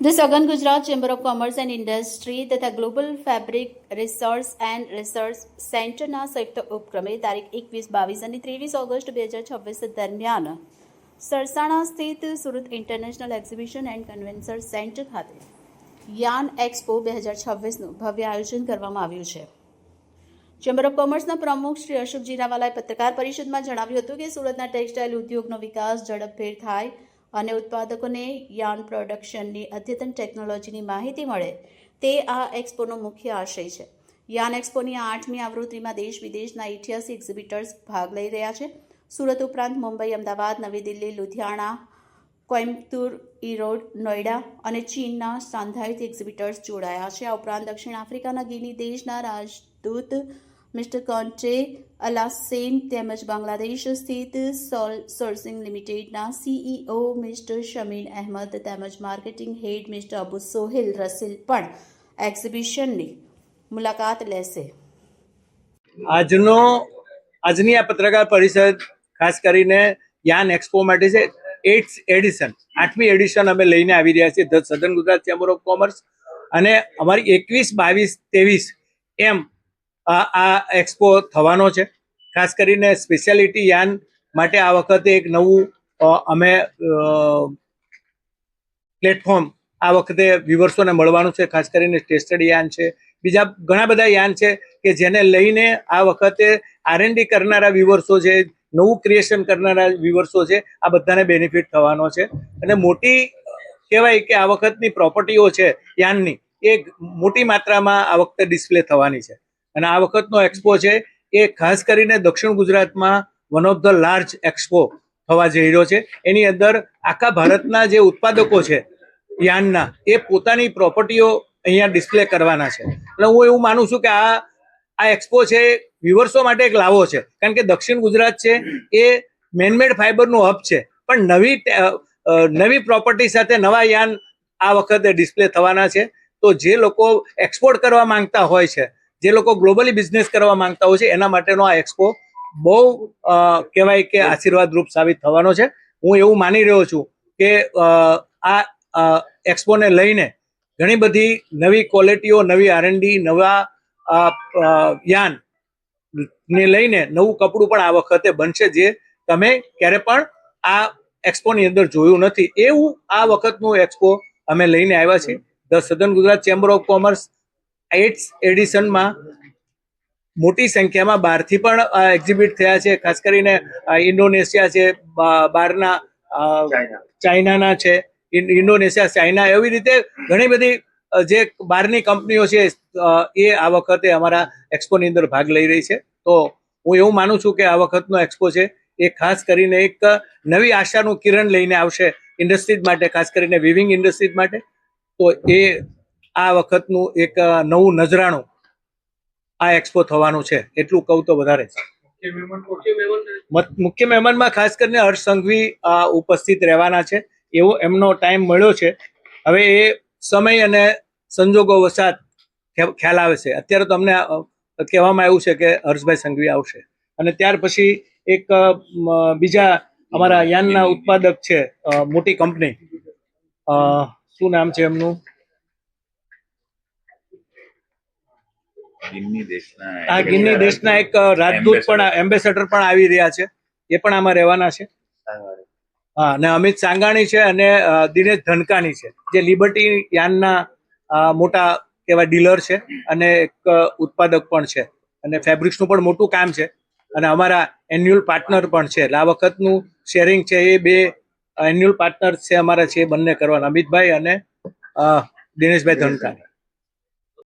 The Southern Gujarat Chamber of Commerce and Industry તથા global fabric resource and research સેન્ટરના સંયુક્ત ઉપક્રમે તારીખ 21, 22 અને 23 ઓગસ્ટ 2026 દરમિયાન સરસાણા સ્થિત Surat international exhibition and convention centre ખાતે યાન એક્સપો 2026નું ભવ્ય આયોજન કરવામાં આવ્યું છે. ચેમ્બર ઓફ કોમર્સના પ્રમુખ શ્રી અશોક જીરાવાલાએ પત્રકાર પરિષદમાં જણાવ્યું હતું કે સુરતના ટેક્સટાઇલ ઉદ્યોગનો વિકાસ ઝડપભેર થાય અને ઉત્પાદકોને યાર્ન પ્રોડક્શનની અદ્યતન ટેકનોલોજીની માહિતી મળે તે આ એક્સપોનો મુખ્ય આશય છે. યાર્ન એક્સપોની આ 8મી આવૃત્તિમાં દેશ વિદેશના 88 એક્ઝિબિટર્સ ભાગ લઈ રહ્યા છે. સુરત ઉપરાંત મુંબઈ, અમદાવાદ, નવી દિલ્હી, લુધિયાણા, કોઇમ્બતુર, ઈરોડ, નોઈડા અને ચીનના સાંધાઈથી એક્ઝિબિટર્સ જોડાયા છે. આ ઉપરાંત દક્ષિણ આફ્રિકાના ગિની દેશના રાજદૂત મિસ્ટર કોન્ટે અલાસેન તેમજ બાંગ્લાદેશ સ્થિત સોર્સિંગ લિમિટેડના CEO મિસ્ટર શમીન અહેમદ તેમજ marketing head mister Abu Sohel Rasil પણ એક્ઝિબિશનની મુલાકાત લેશે. આજની આ પત્રકાર પરિષદ ખાસ કરીને યાન એક્સપો માટે છે. 8મી એડિશન અમે લઈને આવી રહ્યા છીએ the southern Gujarat chamber of commerce, અને અમારી 21, 22, 23 એમ આ એક્સપો થવાનો છે. ખાસ કરીને સ્પેશિયાલિટી યાન માટે આ વખતે એક નવું અમે પ્લેટફોર્મ આ વખતે વ્યુઅર્સોને મળવાનું છે. ખાસ કરીને ટેસ્ટેડ યાન છે, બીજા ઘણા બધા યાન છે કે જેને લઈને આ વખતે R&D કરનારા વ્યુઅર્સો છે, નવું ક્રિએશન કરનારા વ્યુઅર્સો છે, આ બધાને બેનિફિટ થવાનો છે. અને મોટી કહેવાય કે આ વખતની પ્રોપર્ટીઓ છે યાનની એ મોટી માત્રામાં આ વખતે ડિસ્પ્લે થવાની છે. અને આ વખતનો એક્સપો છે એ ખાસ કરીને દક્ષિણ ગુજરાતમાં one of the large expo થવા જઈ રહ્યો છે. એની અંદર આખા ભારતના જે ઉત્પાદકો છે યાનના એ પોતાની પ્રોપર્ટીઓ અહીંયા ડિસ્પ્લે કરવાના છે. એટલે હું એવું માનું છું કે આ એક્સપો છે વ્યુઅર્સો માટે એક લાવો છે, કારણ કે દક્ષિણ ગુજરાત છે એ મેનમેડ ફાઈબરનું હબ છે, પણ નવી પ્રોપર્ટી સાથે નવા યાન આ વખતે ડિસ્પ્લે થવાના છે. તો જે લોકો એક્સપોર્ટ કરવા માંગતા હોય છે, જે લોકો ગ્લોબલી બિઝનેસ કરવા માંગતા હોય છે, એના માટેનો આ એક્સપો બહુ કહેવાય કે આશીર્વાદરૂપ સાબિત થવાનો છે. હું એવું માની રહ્યો છું કે આ એક્સપોને લઈને ઘણી બધી નવી ક્વોલિટીઓ, નવી R&D, નવા યાન ને લઈને નવું કપડું પણ આ વખતે બનશે, જે તમે ક્યારે પણ આ એક્સપોની અંદર જોયું નથી. એવું આ વખતનું એક્સપો અમે લઈને આવ્યા છીએ. The southern Gujarat chamber of commerce 8th એડિશનમાં મોટી સંખ્યામાં બહારથી પણ એક્ઝિબિટ થયા છે. ખાસ કરીને ઇન્ડોનેશિયા છે, બહારના ચાઇનાના છે, ઇન્ડોનેશિયા, ચાઇના, એવી રીતે ઘણી બધી જે બહારની કંપનીઓ છે એ આ વખતે અમારા એક્સપોની અંદર ભાગ લઈ રહી છે. તો હું એવું માનું છું કે આ વખતનો એક્સપો છે એ ખાસ કરીને એક નવી આશાનું કિરણ લઈને આવશે ઇન્ડસ્ટ્રીઝ માટે, ખાસ કરીને વિવિંગ ઇન્ડસ્ટ્રીઝ માટે. તો એ આ વખતનું એક નવું નજરાણું આ એક્સપો થવાનું છે, એટલું કહું તો વધારે છે. મુખ્ય મહેમાનમાં ખાસ કરીને હર્ષ સંઘવી ઉપસ્થિત રહેવાના છે, એવો એમનો ટાઈમ મળ્યો છે. હવે એ સમય અને સંજોગો વસાત ખ્યાલ આવે છે. અત્યારે તો અમને કહેવામાં આવ્યું છે કે હર્ષભાઈ સંઘવી આવશે, અને ત્યાર પછી એક બીજા અમારા યાનના ઉત્પાદક છે, મોટી કંપની, શું નામ છે એમનું, ગિની દેશના એક રાજદૂત પણ, એમ્બેસેડર પણ આવી રહ્યા છે, એ પણ આમાં રહેવાના છે. હા, અને અમિત સાંગાણી છે અને દિનેશ ધનકાની છે, જે લિબર્ટી યાનના મોટા એવા ડીલર છે અને એક ઉત્પાદક પણ છે, અને ફેબ્રિક્સનું પણ મોટું કામ છે, અને અમારા એન્યુઅલ પાર્ટનર પણ છે. એટલે આ વખતનું શેરિંગ છે એ 2 એન્યુઅલ પાર્ટનર છે અમારા છે, બંને કરવાના, અમિતભાઈ અને દિનેશભાઈ ધનકાની.